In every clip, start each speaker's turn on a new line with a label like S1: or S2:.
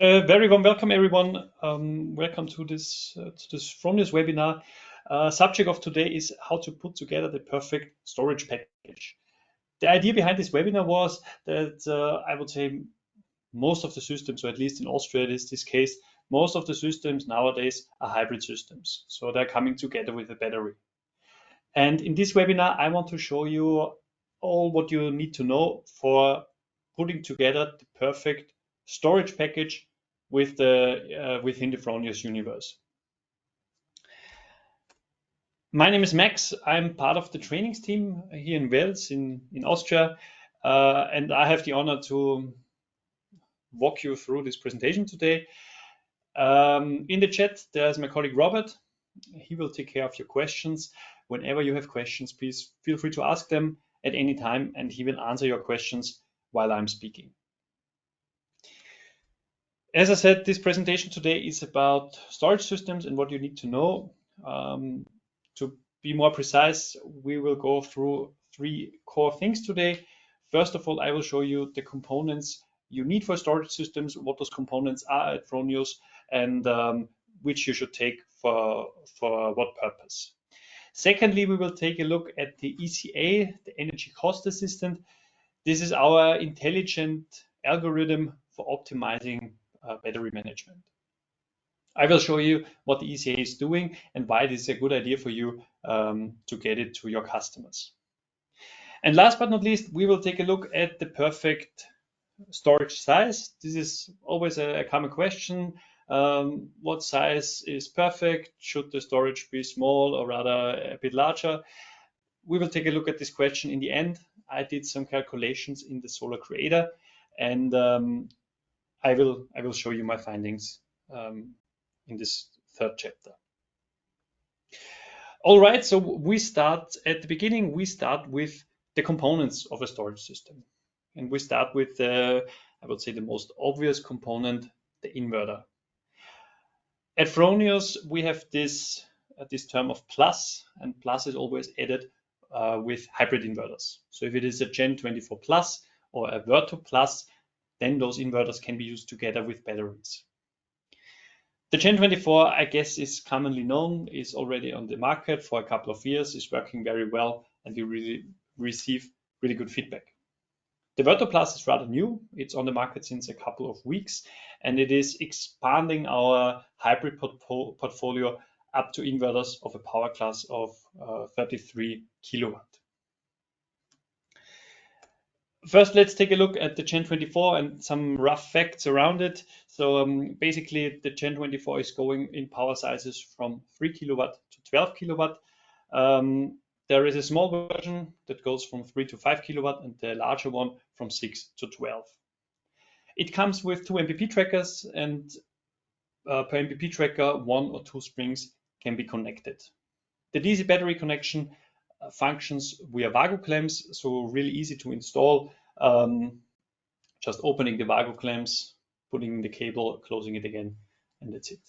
S1: Very warm welcome, everyone. Welcome to this Fronius webinar. Subject of today is how to put together the perfect storage package. The idea behind this webinar was that I would say most of the systems, or at least in Austria, it is this case, most of the systems nowadays are hybrid systems. So they're coming together with a battery. And in this webinar, I want to show you all what you need to know for putting together the perfect storage package with within the Fronius universe. My name is Max. I'm part of the trainings team here in Wels in Austria, and I have the honor to walk you through this presentation today. In the chat, there's my colleague Robert. He will take care of your questions. Whenever you have questions, please feel free to ask them at any time, and he will answer your questions while I'm speaking. As I said, this presentation today is about storage systems and what you need to know. To be more precise, we will go through three core things today. First of all, I will show you the components you need for storage systems, what those components are at Fronius, and which you should take for what purpose. Secondly, we will take a look at the ECA, the Energy Cost Assistant. This is our intelligent algorithm for optimizing battery management. I will show you what the ECA is doing and why this is a good idea for you to get it to your customers. And last but not least, we will take a look at the perfect storage size. This is always a common question. What size is perfect? Should the storage be small or rather a bit larger? We will take a look at this question in the end. I did some calculations in the Solar.creator, and I will show you my findings in this third chapter. All right, so we start at the beginning. We start with the components of a storage system, and we start with I would say the most obvious component, the inverter. At Fronius, we have this term of plus, and plus is always added with hybrid inverters. So if it is a Gen 24 plus or a Virtu plus, then those inverters can be used together with batteries. The Gen 24, I guess, is commonly known, is already on the market for a couple of years, is working very well, and we really receive really good feedback. The Virtu Plus is rather new. It's on the market since a couple of weeks, and it is expanding our hybrid portfolio up to inverters of a power class of 33 kilowatt. First, let's take a look at the Gen 24 and some rough facts around it. So basically, the Gen 24 is going in power sizes from 3 kilowatt to 12 kilowatt. There is a small version that goes from 3 to 5 kilowatt, and the larger one from 6 to 12. It comes with 2 MPP trackers, and per MPP tracker, 1 or 2 springs can be connected. The DC battery connection functions via Vago clamps, so really easy to install. Just opening the Vago clamps, putting in the cable, closing it again, and that's it.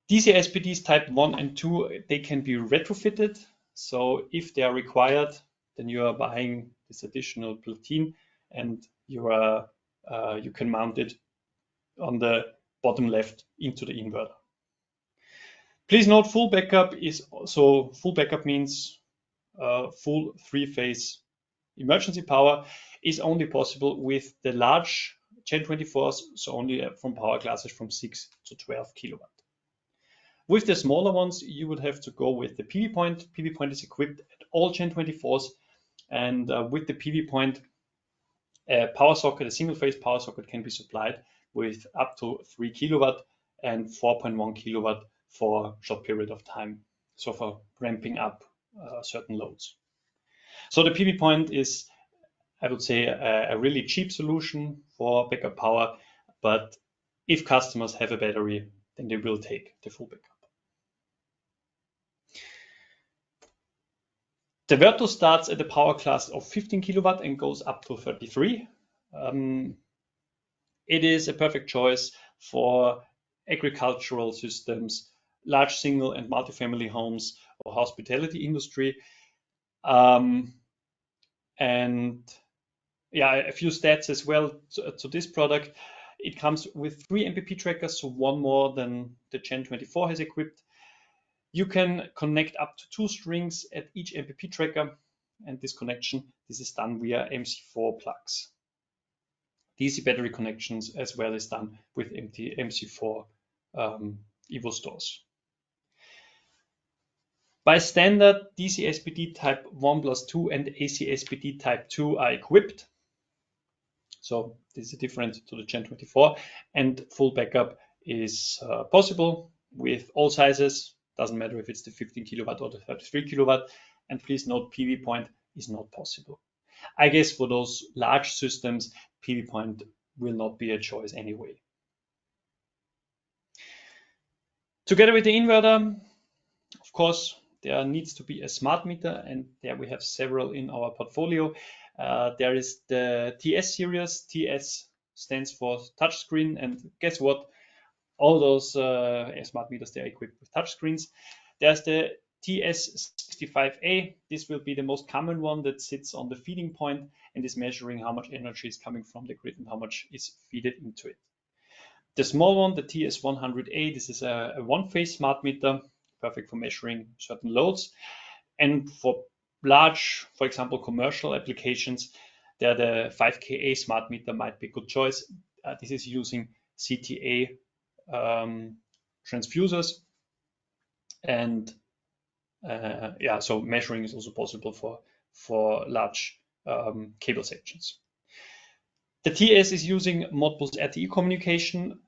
S1: DC SPDs type 1 and 2, they can be retrofitted. So if they are required, then you are buying this additional platine, and you can mount it on the bottom left into the inverter. Please note, full backup means full 3-phase emergency power is only possible with the large Gen 24s, so only from power classes from 6 to 12 kilowatt. With the smaller ones, you would have to go with the PV point. PV point is equipped at all Gen 24s, and with the PV point, a power socket, a single-phase power socket, can be supplied with up to 3 kilowatt and 4.1 kilowatt for a short period of time, so for ramping up certain loads. So the PV point is, I would say, a really cheap solution for backup power, but if customers have a battery, then they will take the full backup. The Virtu starts at a power class of 15 kilowatt and goes up to 33. It is a perfect choice for agricultural systems, large single and multi-family homes, or hospitality industry. And yeah, a few stats as well to this product. It comes with 3 MPP trackers, so one more than the Gen 24 has equipped. You can connect up to 2 strings at each MPP tracker, and this is done via MC4 plugs. DC battery connections as well as done with MC4 Evo stores. By standard, DC SPD type 1+2 and AC SPD type 2 are equipped. So this is different to the Gen 24, and full backup is possible with all sizes. Doesn't matter if it's the 15 kilowatt or the 33 kilowatt. And please note, PV point is not possible. I guess for those large systems, PV point will not be a choice anyway. Together with the inverter, of course, there needs to be a smart meter, and there we have several in our portfolio. There is the TS series. TS stands for touchscreen, and guess what? All those smart meters, they are equipped with touchscreens. There's the TS65A. This will be the most common one that sits on the feeding point and is measuring how much energy is coming from the grid and how much is fed into it. The small one, the TS100A, this is a one-phase smart meter, perfect for measuring certain loads. And for large, for example, commercial applications, there the 5KA smart meter might be a good choice. This is using CTA transducers, and so measuring is also possible for large cable sections. The TS is using Modbus RTE communication.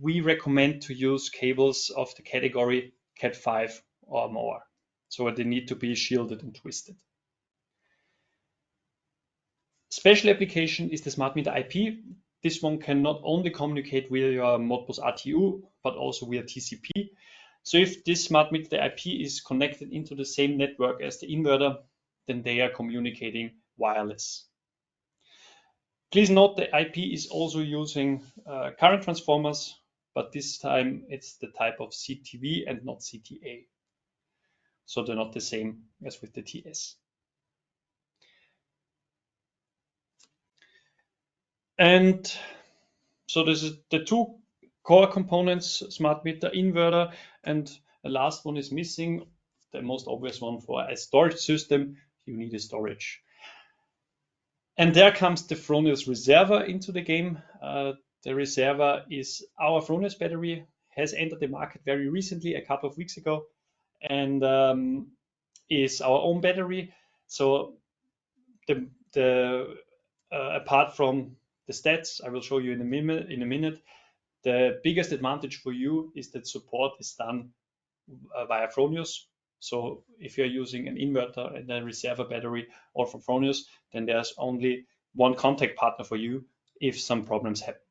S1: We recommend to use cables of the category Cat5 or more, so they need to be shielded and twisted. Special application is the smart meter IP. This one can not only communicate via your Modbus RTU, but also via TCP. So if this smart meter IP is connected into the same network as the inverter, then they are communicating wireless. Please note the IP is also using current transformers, but this time it's the type of CTV and not CTA. So they're not the same as with the TS. And so this is the 2 core components, smart meter, inverter, and the last one is missing, the most obvious one. For a storage system, you need a storage. And there comes the Fronius Reserver into the game. The Reserver is our Fronius battery, has entered the market very recently, a couple of weeks ago, and is our own battery. So apart from the stats I will show you in a minute, the biggest advantage for you is that support is done via Fronius. So if you're using an inverter and a reserver battery or from Fronius, then there's only one contact partner for you if some problems happen.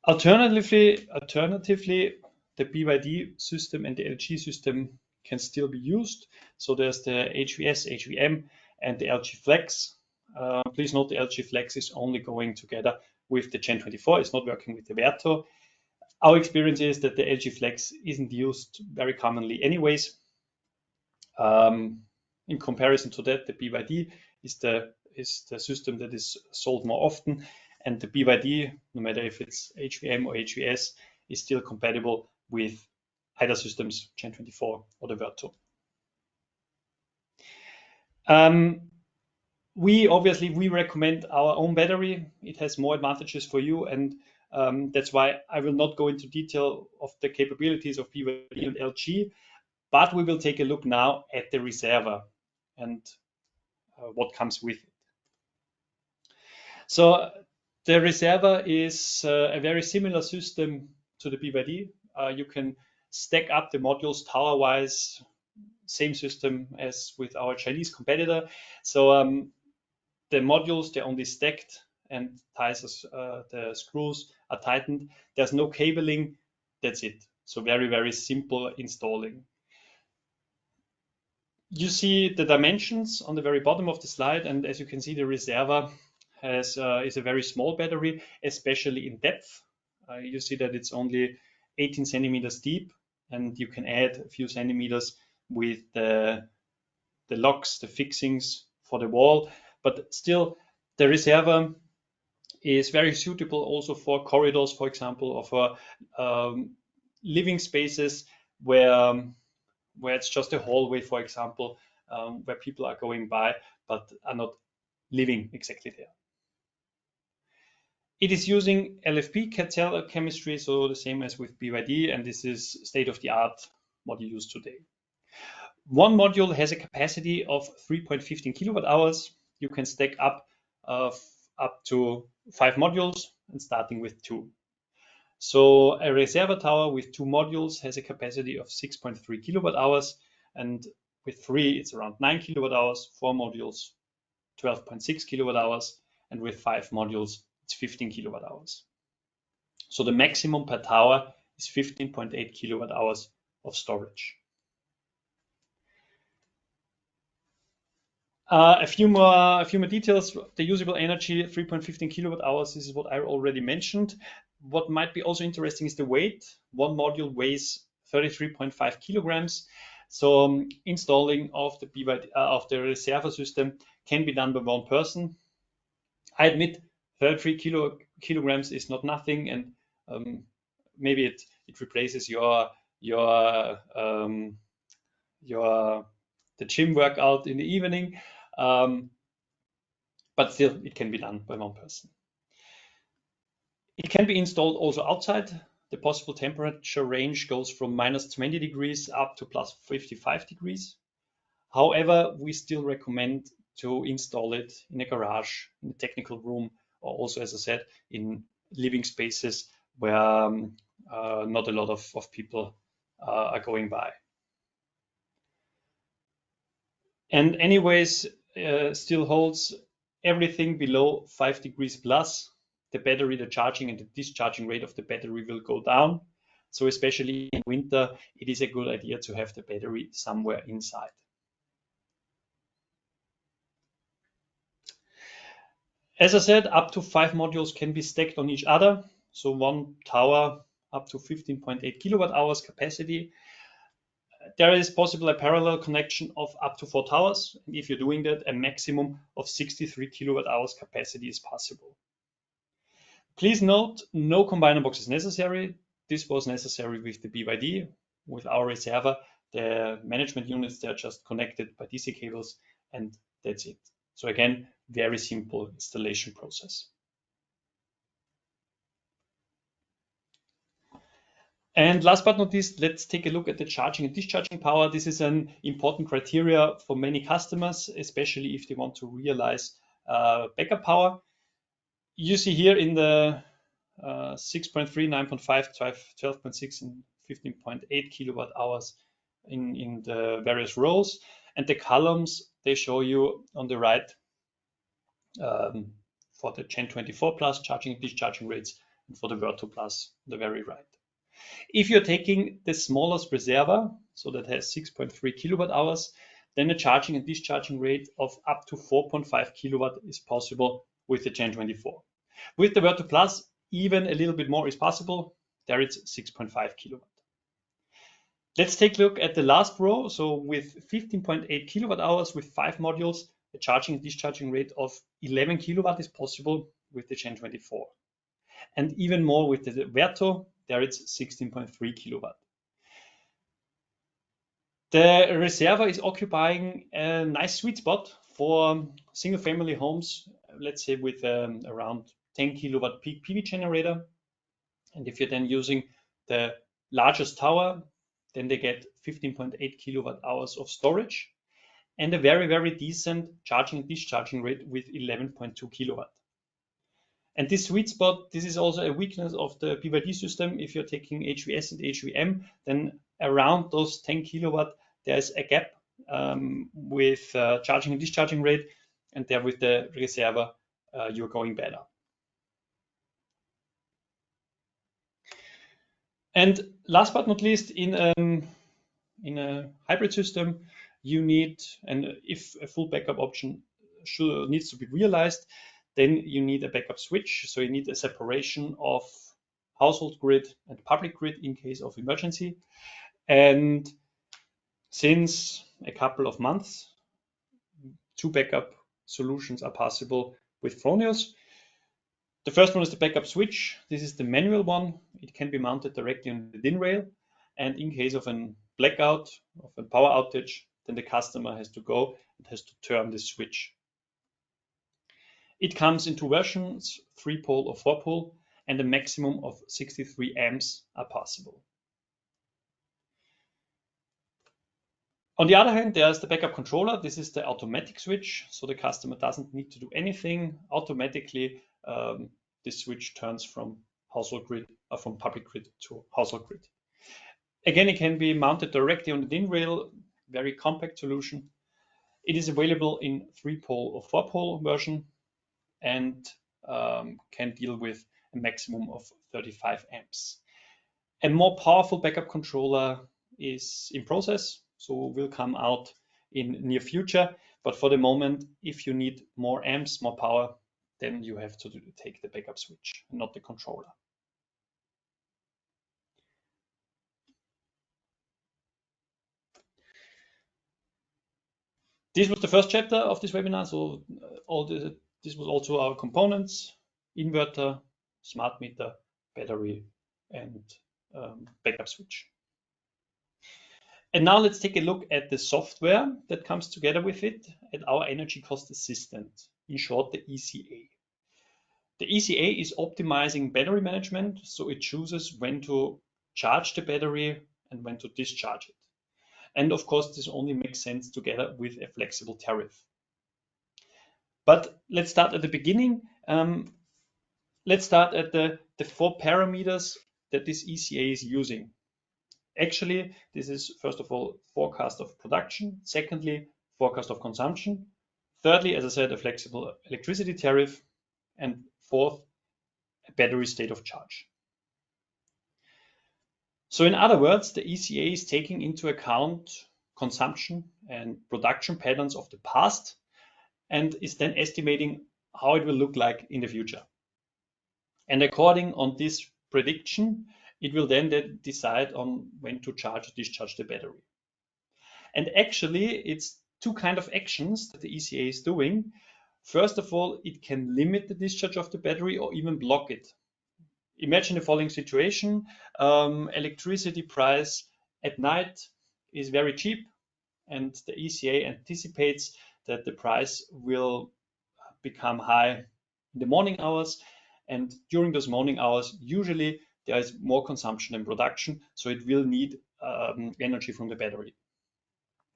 S1: Alternatively, the BYD system and the LG system can still be used. So there's the HVS, HVM, and the LG Flex. Please note the LG Flex is only going together with the Gen 24. It's not working with the Verto. Our experience is that the LG Flex isn't used very commonly anyways. In comparison to that, the BYD is the system that is sold more often, and the BYD, no matter if it's HVM or HVS, is still compatible with either systems, Gen 24 or the Verto. We recommend our own battery. It has more advantages for you, and that's why I will not go into detail of the capabilities of BYD and LG, but we will take a look now at the Reserver and what comes with it. So the Reserver is a very similar system to the BYD. You can stack up the modules tower-wise, same system as with our Chinese competitor. So the modules, they're only stacked, and the screws are tightened. There's no cabling, that's it. So very, very simple installing. You see the dimensions on the very bottom of the slide, and as you can see, the Reserver is a very small battery, especially in depth. You see that it's only 18 centimeters deep, and you can add a few centimeters with the locks, the fixings for the wall. But still, the Reserver is very suitable also for corridors, for example, or for living spaces where it's just a hallway, for example, where people are going by but are not living exactly there. It is using LFP cell chemistry, so the same as with BYD, and this is state-of-the-art what you use today. One module has a capacity of 3.15 kilowatt hours. You can stack up to 5 modules and starting with 2. So a reservoir tower with 2 modules has a capacity of 6.3 kilowatt hours, and with 3 it's around 9 kilowatt hours, 4 modules 12.6 kilowatt hours, and with 5 modules it's 15 kilowatt hours. So the maximum per tower is 15.8 kilowatt hours of storage. A few more details. The usable energy, 3.15 kilowatt hours. This is what I already mentioned. What might be also interesting is the weight. One module weighs 33.5 kilograms. So installing of the reservoir system can be done by one person. I admit 33 kilograms is not nothing, and maybe it replaces the gym workout in the evening, but still it can be done by one person. It can be installed also outside. The possible temperature range goes from -20 degrees up to +55 degrees. However, we still recommend to install it in a garage, in a technical room, or also, as I said, in living spaces where not a lot of people are going by. And anyways, still holds everything below 5 degrees plus. The battery, the charging and the discharging rate of the battery will go down. So especially in winter, it is a good idea to have the battery somewhere inside. As I said, up to 5 modules can be stacked on each other. So one tower up to 15.8 kilowatt hours capacity. There is possible a parallel connection of up to 4 towers. And if you're doing that, a maximum of 63 kilowatt hours capacity is possible. Please note, no combiner box is necessary. This was necessary with the BYD. With our reservoir, the management units, they're just connected by DC cables, and that's it. So again, very simple installation process. And last but not least, let's take a look at the charging and discharging power. This is an important criteria for many customers, especially if they want to realize backup power. You see here in the 6.3, 9.5, 12.6, and 15.8 kilowatt hours in the various rows. And the columns, they show you on the right for the Gen 24 Plus charging and discharging rates, and for the Virtu Plus on the very right. If you're taking the smallest reservoir, so that has 6.3 kilowatt hours, then a charging and discharging rate of up to 4.5 kilowatt is possible with the Gen 24. With the Virtu Plus, even a little bit more is possible. There it's 6.5 kilowatt. Let's take a look at the last row. So with 15.8 kilowatt hours with 5 modules, a charging and discharging rate of 11 kilowatt is possible with the Gen 24. And even more with the Virtu, there it's 16.3 kilowatt. The reservoir is occupying a nice sweet spot for single family homes, let's say with around 10 kilowatt peak PV generator. And if you're then using the largest tower, then they get 15.8 kilowatt hours of storage and a very, very decent charging and discharging rate with 11.2 kilowatt. And this sweet spot, this is also a weakness of the BYD system. If you're taking HVS and HVM, then around those 10 kilowatt, there's a gap with charging and discharging rate, and there with the reservoir, you're going better. And last but not least, in a hybrid system, you need, and if a full backup option needs to be realized, then you need a backup switch. So you need a separation of household grid and public grid in case of emergency. And since a couple of months, 2 backup solutions are possible with Fronius. The first one is the backup switch. This is the manual one. It can be mounted directly on the DIN rail. And in case of a blackout, of a power outage, then the customer has to go and has to turn this switch. It comes in two versions, 3-pole or 4-pole, and a maximum of 63 amps are possible. On the other hand, there's the backup controller. This is the automatic switch, so the customer doesn't need to do anything. Automatically, this switch turns from household grid or from public grid to household grid. Again, it can be mounted directly on the DIN rail, very compact solution. It is available in 3-pole or 4-pole version and can deal with a maximum of 35 amps. A more powerful backup controller is in process, so will come out in near future. But for the moment, if you need more amps, more power, then you have to take the backup switch, not the controller. This was the first chapter of this webinar. So this was also our components: inverter, smart meter, battery, and backup switch. And now let's take a look at the software that comes together with it, at our energy cost assistant, in short, the ECA. The ECA is optimizing battery management, so it chooses when to charge the battery and when to discharge it. And of course, this only makes sense together with a flexible tariff. But let's start at the beginning. Let's start at the 4 parameters that this ECA is using. Actually, this is first of all forecast of production. Secondly, forecast of consumption. Thirdly, as I said, a flexible electricity tariff. And fourth, a battery state of charge. So in other words, the ECA is taking into account consumption and production patterns of the past and is then estimating how it will look like in the future. And according on this prediction, it will then decide on when to charge or discharge the battery. And actually, it's two kinds of actions that the ECA is doing. First of all, it can limit the discharge of the battery or even block it. Imagine the following situation. Electricity price at night is very cheap, and the ECA anticipates that the price will become high in the morning hours. And during those morning hours, usually there is more consumption than production, so it will need energy from the battery.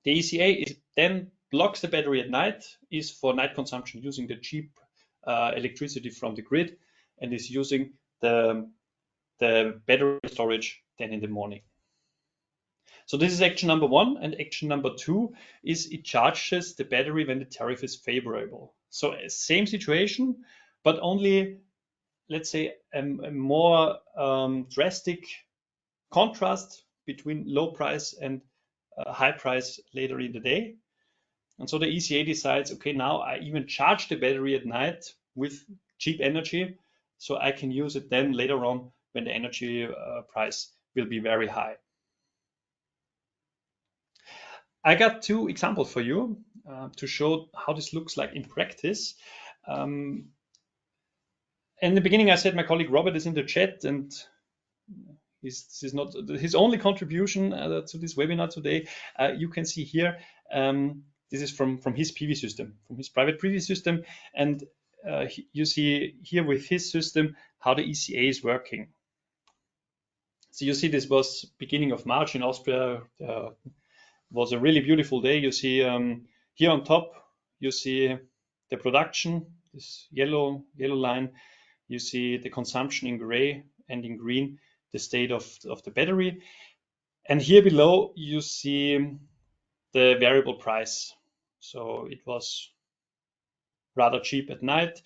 S1: The ECA then blocks the battery at night, is for night consumption using the cheap electricity from the grid, and is using the battery storage then in the morning. So this is action number 1, and action number 2 is it charges the battery when the tariff is favorable. So same situation, but only, let's say, a more drastic contrast between low price and high price later in the day. And so the ECA decides, okay, now I even charge the battery at night with cheap energy, so I can use it then later on when the energy price will be very high. I got 2 examples for you to show how this looks like in practice. In the beginning, I said my colleague Robert is in the chat, and this is not his only contribution to this webinar today. You can see here, this is from his PV system, from his private PV system, and you see here with his system how the ECA is working. So you see this was beginning of March in Austria. Was a really beautiful day. You see here on top, you see the production, this yellow line. You see the consumption in gray, and in green, the state of the battery. And here below, you see the variable price. So it was rather cheap at night.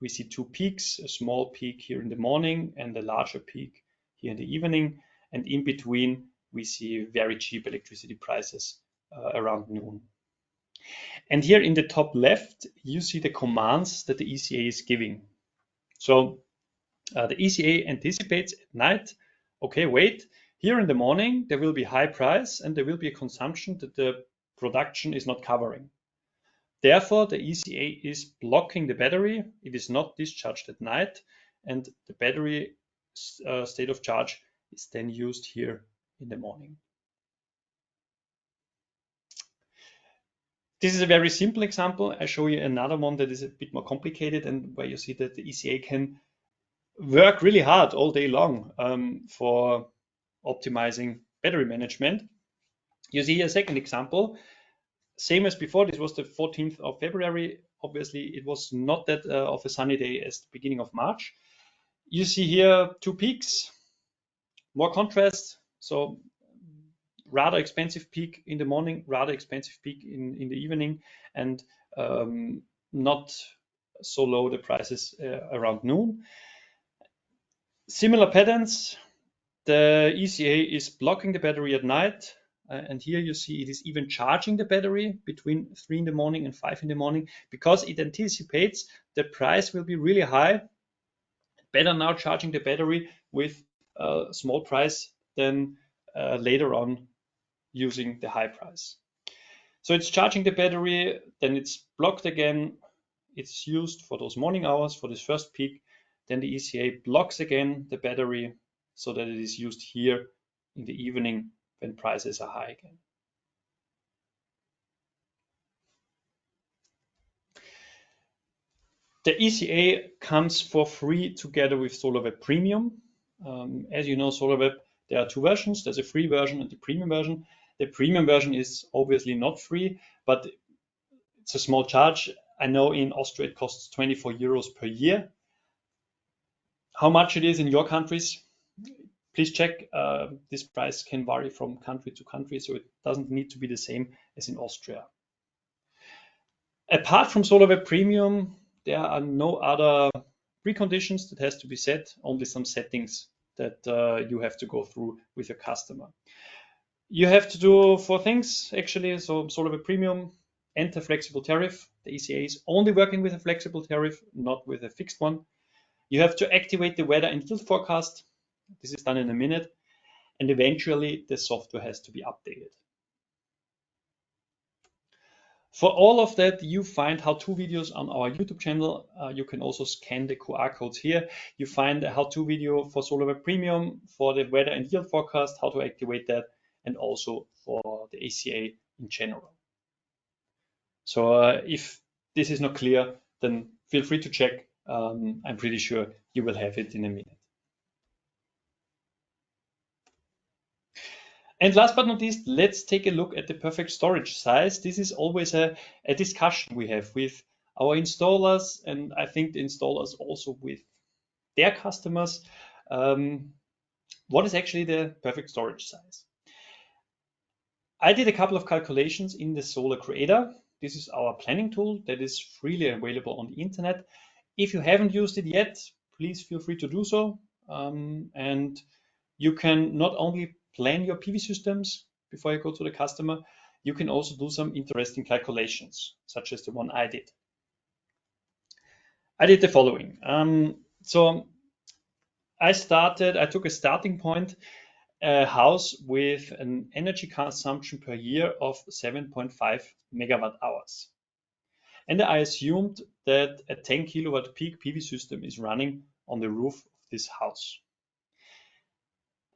S1: We see 2 peaks, a small peak here in the morning and a larger peak here in the evening. And in between, we see very cheap electricity prices around noon. And here in the top left, you see the commands that the ECA is giving. So the ECA anticipates at night, okay, wait, here in the morning, there will be high price and there will be a consumption that the production is not covering. Therefore, the ECA is blocking the battery. It is not discharged at night, and the battery state of charge is then used here in the morning. This is a very simple example. I show you another one that is a bit more complicated and where you see that the ECA can work really hard all day long for optimizing battery management. You see a second example. Same as before, this was the 14th of February. Obviously, it was not that of a sunny day as the beginning of March. You see here two peaks, more contrast. So rather expensive peak in the morning, rather expensive peak in the evening, and not so low the prices around noon. Similar patterns. The ECA is blocking the battery at night, and here you see it is even charging the battery between 3 in the morning and 5 in the morning because it anticipates the price will be really high. Better now charging the battery with a small price than later on using the high price. So it's charging the battery, then it's blocked again. It's used for those morning hours for this first peak. Then the ECA blocks again the battery so that it is used here in the evening when prices are high again. The ECA comes for free together with SolarWeb Premium. As you know, SolarWeb, there are two versions. There's a free version and the premium version. The premium version is obviously not free, but it's a small charge. I know in Austria it costs 24 euros per year. How much it is in your countries, please check. This price can vary from country to country, so it doesn't need to be the same as in Austria. Apart from SolarWeb Premium, there are no other preconditions that has to be set, only some settings that you have to go through with your customer. You have to do 4 things actually. So SolarWeb Premium, enter flexible tariff. The ECA is only working with a flexible tariff, not with a fixed one. You have to activate the weather and yield forecast. This is done in a minute. And eventually the software has to be updated. For all of that, you find how-to videos on our YouTube channel. You can also scan the QR codes here. You find a how-to video for SolarWeb Premium, for the weather and yield forecast, how to activate that, and also for the ECA in general. So if this is not clear, then feel free to check. I'm pretty sure you will have it in a minute. And last but not least, let's take a look at the perfect storage size. This is always a discussion we have with our installers, and I think the installers also with their customers. What is actually the perfect storage size? I did a couple of calculations in the Solar.creator. This is our planning tool that is freely available on the internet. If you haven't used it yet, please feel free to do so. And you can not only plan your PV systems before you go to the customer, you can also do some interesting calculations, such as the one I did. I did the following. So I took a starting point, a house with an energy consumption per year of 7.5 megawatt hours. And I assumed that a 10 kilowatt peak PV system is running on the roof of this house.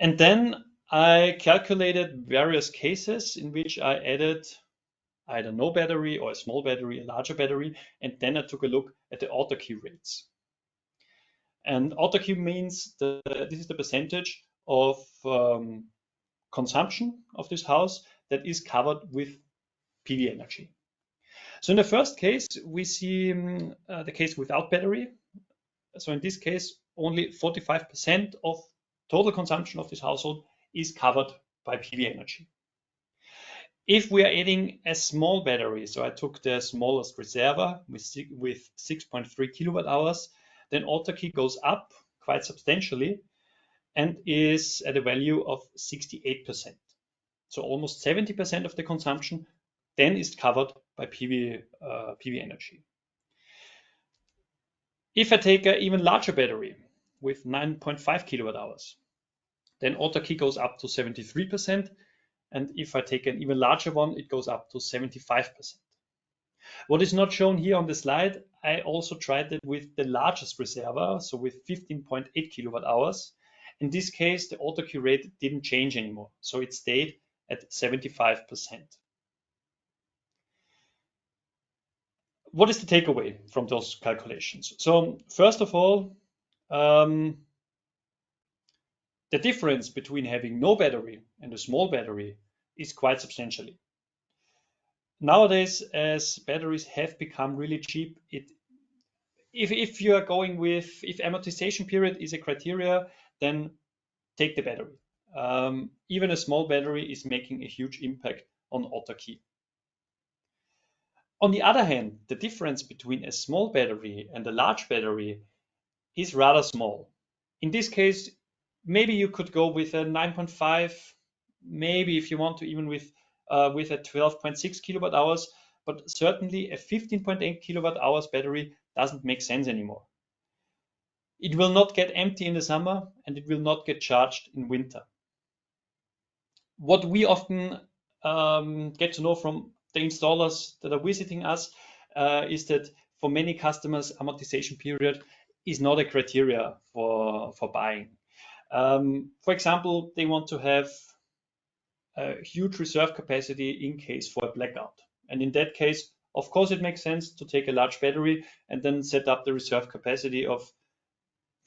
S1: And then I calculated various cases in which I added either no battery or a small battery, a larger battery, and then I took a look at the autarky rates. And autarky means this is the percentage of consumption of this house that is covered with PV energy. So in the first case, we see the case without battery. So in this case, only 45% of total consumption of this household is covered by PV energy. If we are adding a small battery, so I took the smallest reservoir with 6.3 kilowatt hours, then autarky goes up quite substantially and is at a value of 68%. So almost 70% of the consumption then is covered by PV energy. If I take an even larger battery with 9.5 kilowatt hours, then autarky goes up to 73%. And if I take an even larger one, it goes up to 75%. What is not shown here on the slide, I also tried it with the largest reservoir, so with 15.8 kilowatt hours. In this case, the auto-Q rate didn't change anymore, so it stayed at 75%. What is the takeaway from those calculations? So first of all, the difference between having no battery and a small battery is quite substantially. Nowadays, as batteries have become really cheap, if you are going with, if amortization period is a criteria, then take the battery. Even a small battery is making a huge impact on autarky. On the other hand, the difference between a small battery and a large battery is rather small. In this case, maybe you could go with a 9.5, maybe if you want to even with a 12.6 kilowatt hours, but certainly a 15.8 kilowatt hours battery doesn't make sense anymore. It will not get empty in the summer and it will not get charged in winter. What we often get to know from the installers that are visiting us is that for many customers, amortization period is not a criteria for buying. For example, they want to have a huge reserve capacity in case for a blackout. And in that case, of course, it makes sense to take a large battery and then set up the reserve capacity of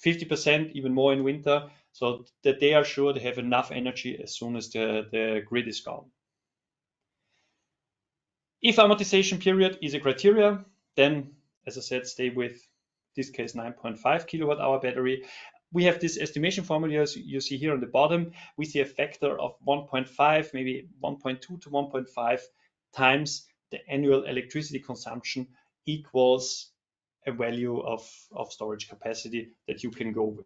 S1: 50%, even more in winter, so that they are sure they have enough energy as soon as the grid is gone. If amortization period is a criteria, then, as I said, stay with this case 9.5 kilowatt hour battery. We have this estimation formula you see here on the bottom. We see a factor of 1.5, maybe 1.2 to 1.5 times the annual electricity consumption equals a value of storage capacity that you can go with.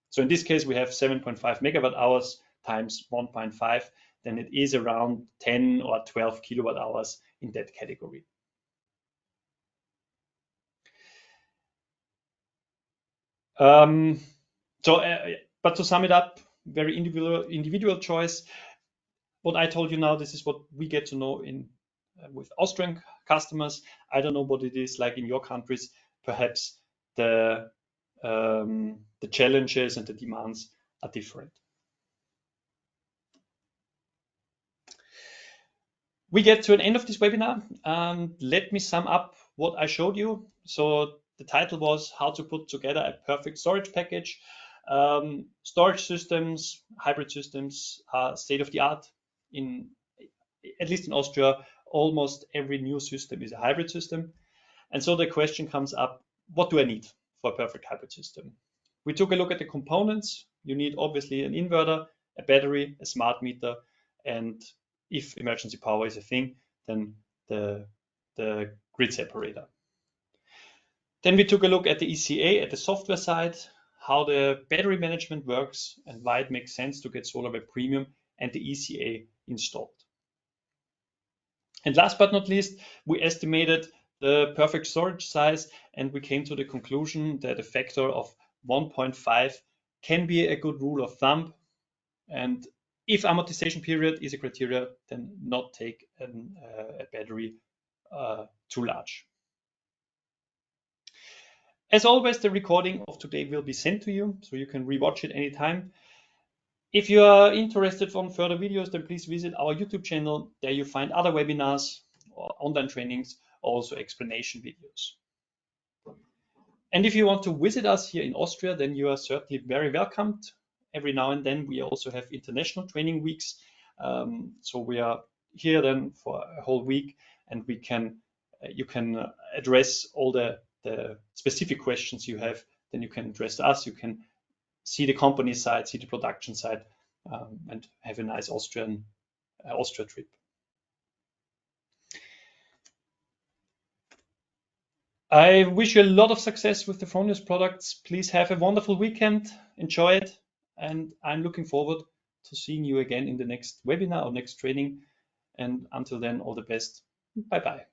S1: So in this case, we have 7.5 megawatt hours times 1.5, then it is around 10 or 12 kilowatt hours in that category. But to sum it up, very individual choice. What I told you now, this is what we get to know with Austrian customers. I don't know what it is like in your countries. Perhaps the challenges and the demands are different. We get to an end of this webinar. Let me sum up what I showed you. So the title was how to put together a perfect storage package. Storage systems, hybrid systems are state of the art. At least in Austria, almost every new system is a hybrid system. And so the question comes up, what do I need for a perfect hybrid system? We took a look at the components. You need obviously an inverter, a battery, a smart meter, and if emergency power is a thing, then the grid separator. Then we took a look at the ECA, at the software side, how the battery management works and why it makes sense to get SolarWeb Premium and the ECA installed. And last but not least, we estimated the perfect storage size and we came to the conclusion that a factor of 1.5 can be a good rule of thumb. And if amortization period is a criteria, then not take a battery too large. As always, the recording of today will be sent to you, so you can rewatch it anytime. If you are interested in further videos, then please visit our YouTube channel. There you find other webinars or online trainings, also explanation videos. And if you want to visit us here in Austria, then you are certainly very welcomed. Every now and then we also have international training weeks. So we are here then for a whole week and you can address all the specific questions you have. Then you can address us, you can see the company side, see the production side, and have a nice Austria trip. I wish you a lot of success with the Fronius products. Please have a wonderful weekend, enjoy it, and I'm looking forward to seeing you again in the next webinar or next training. And until then, all the best. Bye-bye.